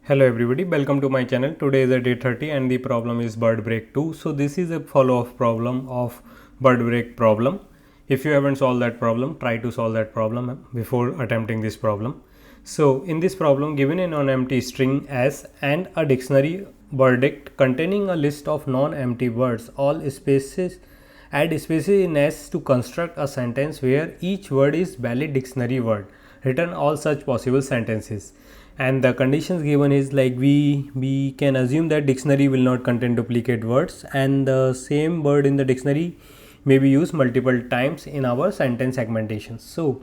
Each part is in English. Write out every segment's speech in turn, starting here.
Hello everybody, welcome to my channel. Today is a day 30 and the problem is bird break 2. So this is a follow-up problem of bird break problem. If you haven't solved that problem, try to solve that problem before attempting this problem. So in this problem, given a non-empty string S and a dictionary verdict containing a list of non-empty words, all spaces add spaces in S to construct a sentence where each word is valid dictionary word. Return all such possible sentences. And the conditions given is like we can assume that dictionary will not contain duplicate words and the same word in the dictionary may be used multiple times in our sentence segmentation. So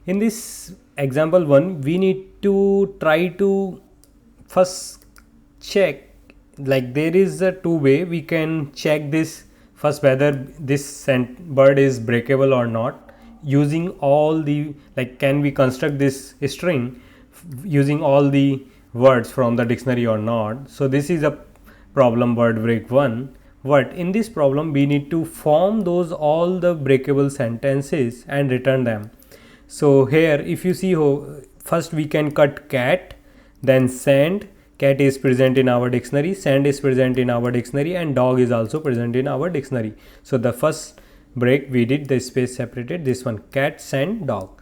in this example 1, we need to try to first check, like there is a two way we can check this. First, whether this word is breakable or not, using all the, like, can we construct this string using all the words from the dictionary or not. So this is a problem word break 1. But in this problem we need to form those all the breakable sentences and return them. So here if you see, first we can cut cat, then sand. Cat is present in our dictionary, sand is present in our dictionary, and dog is also present in our dictionary. So the first break we did the space separated, this one cat, sand, dog.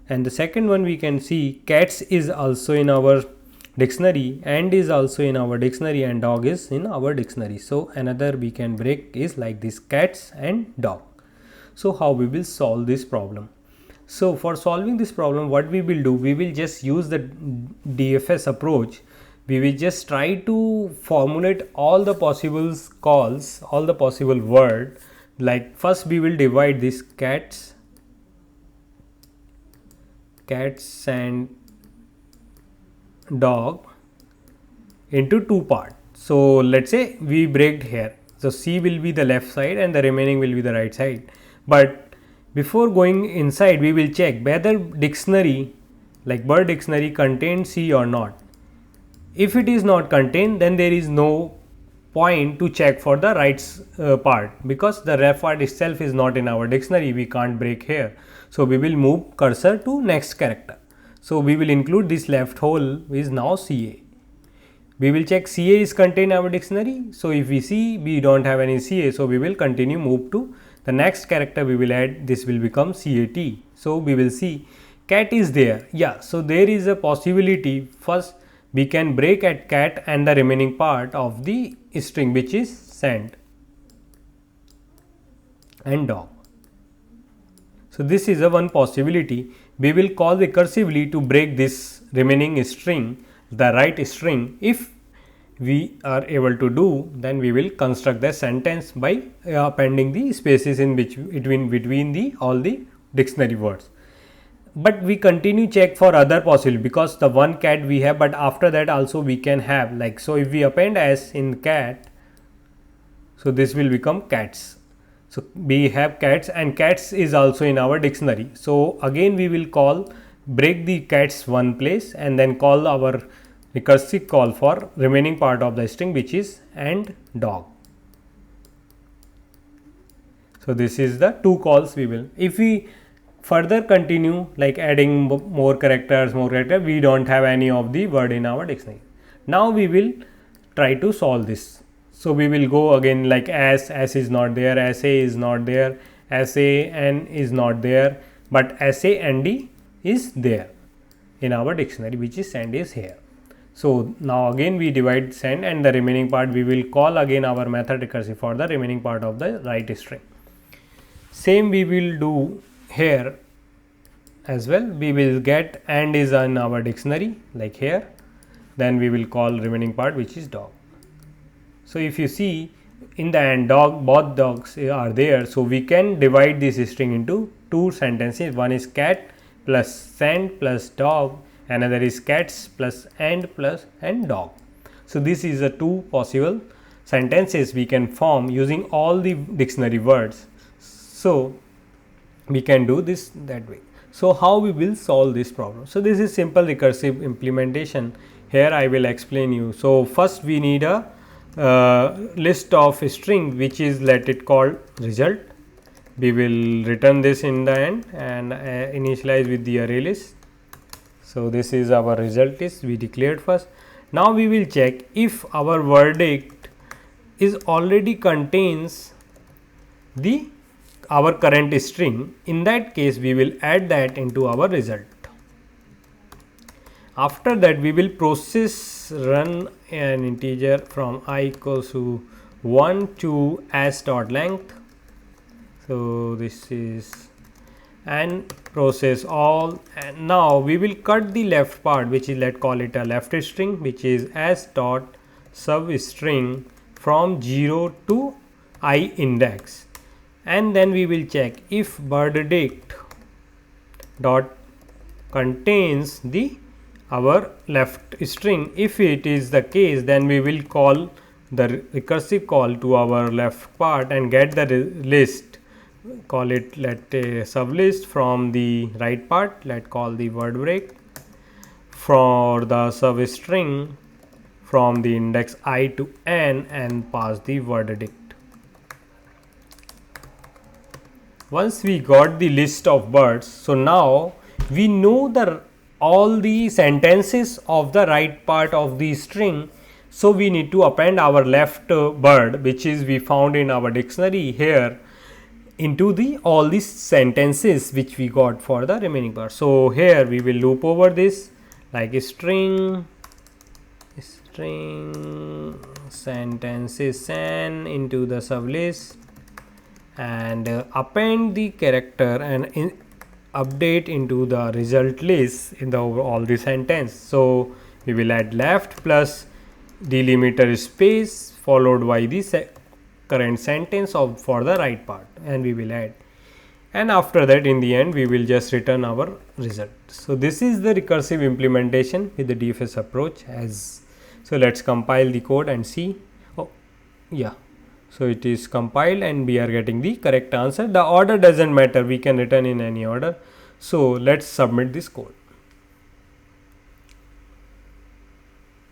And the second one we can see cats is also in our dictionary, and is also in our dictionary, and dog is in our dictionary. So another we can break is like this, cats and dog. So how we will solve this problem? So for solving this problem, what we will do, we will just use the DFS approach. We will just try to formulate all the possible calls, all the possible word. Like first we will divide this cats and dog into two parts. So let's say we break here. So C will be the left side and the remaining will be the right side. But before going inside, we will check whether dictionary, like bird dictionary, contains C or not. If it is not contained, then there is no point to check for the right part, because the ref part itself is not in our dictionary. We can't break here. So we will move cursor to next character. So we will include this left hole is now CA. We will check CA is contained in our dictionary. So if we see we don't have any CA, so we will continue move to the next character. We will add, this will become CAT. So we will see cat is there. Yeah, so there is a possibility. First we can break at cat and the remaining part of the string, which is sand and dog. So this is a one possibility. We will call recursively to break this remaining string, the right string. If we are able to do, then we will construct the sentence by appending the spaces in between the all the dictionary words. But we continue check for other possibility, because the one cat we have, but after that also we can have, like, so if we append S in cat, so this will become cats. So we have cats, and cats is also in our dictionary. So again we will call, break the cats one place, and then call our recursive call for remaining part of the string, which is and dog. So this is the two calls we will. If we further continue, like adding more characters, we don't have any of the word in our dictionary. Now we will try to solve this. So we will go again, like S is not there, SA is not there, SAN is not there, but SAND is there in our dictionary, which is sand is here. So now again we divide sand, and the remaining part we will call again our method recursive for the remaining part of the right string. Same we will do here as well. We will get and is in our dictionary, like here, then we will call remaining part, which is dog. So if you see in the end, dog, both dogs are there. So we can divide this string into two sentences. One is cat plus sand plus dog, another is cats plus and dog. So this is the two possible sentences we can form using all the dictionary words. So we can do this that way. So how we will solve this problem? So this is simple recursive implementation. Here I will explain you. So first we need a list of string, which is, let it called result. We will return this in the end and initialize with the array list. So this is our result is we declared first. Now we will check if our verdict is already contains the our current string. In that case, we will add that into our result. After that, we will process run an integer from I equals to 1 to as dot length. So this is, and process all, and now we will cut the left part, which is, let's call it a left string, which is as dot substring from 0 to I index, and then we will check if verdict dot contains the our left string. If it is the case, then we will call the recursive call to our left part and get the list, call it sub list from the right part, let call the word break for the substring from the index I to n and pass the verdict. Once we got the list of birds, so now we know all the sentences of the right part of the string. So we need to append our left bird, which is we found in our dictionary here, into the all these sentences which we got for the remaining part. So here we will loop over this like a string sentences n into the sublist, and append the character and update into the result list in the all the sentence. So we will add left plus delimiter space followed by the current sentence of for the right part, and we will add, and after that in the end we will just return our result. So this is the recursive implementation with the DFS approach. As so let's compile the code and see. Oh yeah, so it is compiled and we are getting the correct answer. The order doesn't matter, we can return in any order. So let's submit this code.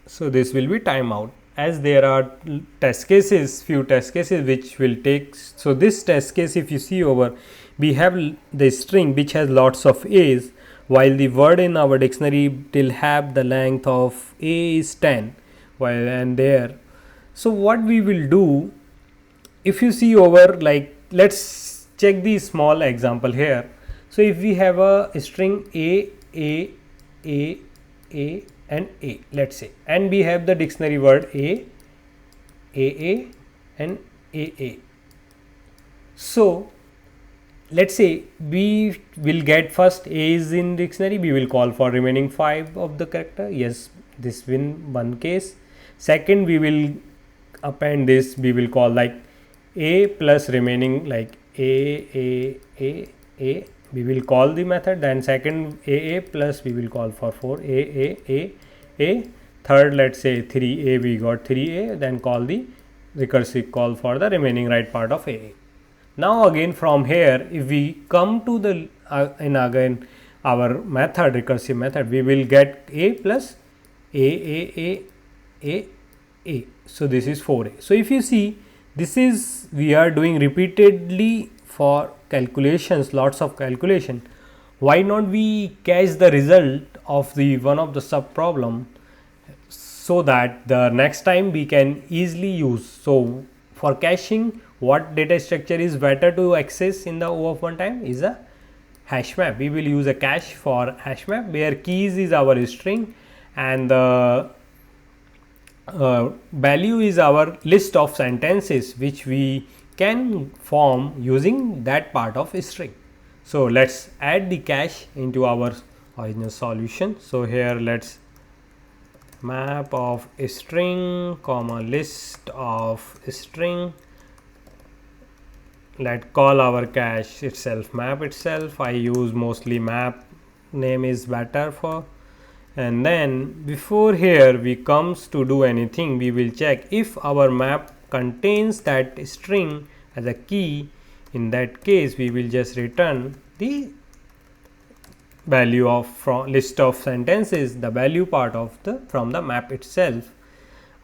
So this will be timeout, as there are test cases, few test cases which will take. So this test case, if you see over, we have the string which has lots of a's, while the word in our dictionary will have the length of a is 10, while and there. So what we will do, if you see over, like let's check the small example here. So if we have a string a and a, let's say, and we have the dictionary word a and aa. So let's say we will get first a is in dictionary, we will call for remaining 5 of the character. Yes, this in one case. Second, we will append this, we will call like a plus remaining like a, we will call the method. Then second a plus we will call for 4 a. Third, let's say 3a, we got 3a, then call the recursive call for the remaining right part of a. Now again from here, if we come to the in again our method, recursive method, we will get a plus a. So this is 4a. So if you see, this is we are doing repeatedly for calculations, lots of calculation. Why not we cache the result of the one of the sub problem, so that the next time we can easily use. So for caching, what data structure is better to access in the O of one time is a hash map. We will use a cache for hash map, where keys is our string and the value is our list of sentences which we can form using that part of a string. So let's add the cache into our original solution. So here let's map of a string comma list of a string. Let call our cache itself map itself. I use mostly map name is better for. And then before here we comes to do anything, we will check if our map contains that string as a key. In that case, we will just return the value of from list of sentences, the value part of the from the map itself.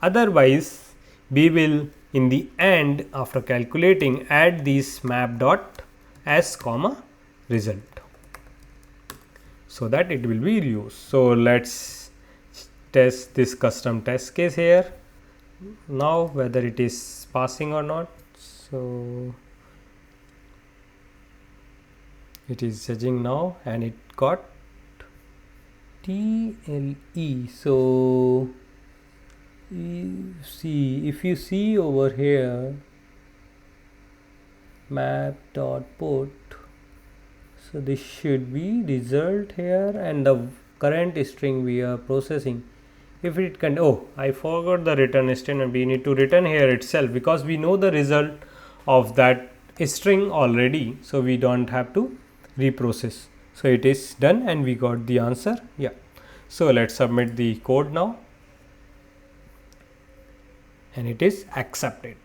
Otherwise, we will in the end after calculating add this map dot as comma result, so that it will be reused. So let's test this custom test case here now, whether it is passing or not. So it is judging now and it got TLE. So see, if you see over here map.put, so this should be result here and the current string we are processing. If it can, oh, I forgot the return statement. We need to return here itself because we know the result of that string already, so we don't have to reprocess. So it is done and we got the answer. Yeah, so let's submit the code now and it is accepted.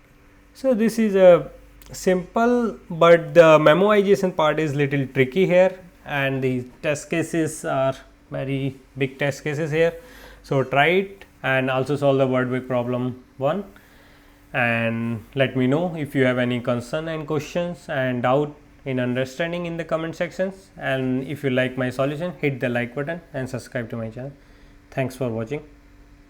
So this is a simple, but the memoization part is little tricky here and the test cases are very big test cases here. So try it and also solve the word break problem 1 and let me know if you have any concern and questions and doubt in understanding in the comment sections. And if you like my solution, hit the like button and subscribe to my channel. Thanks for watching.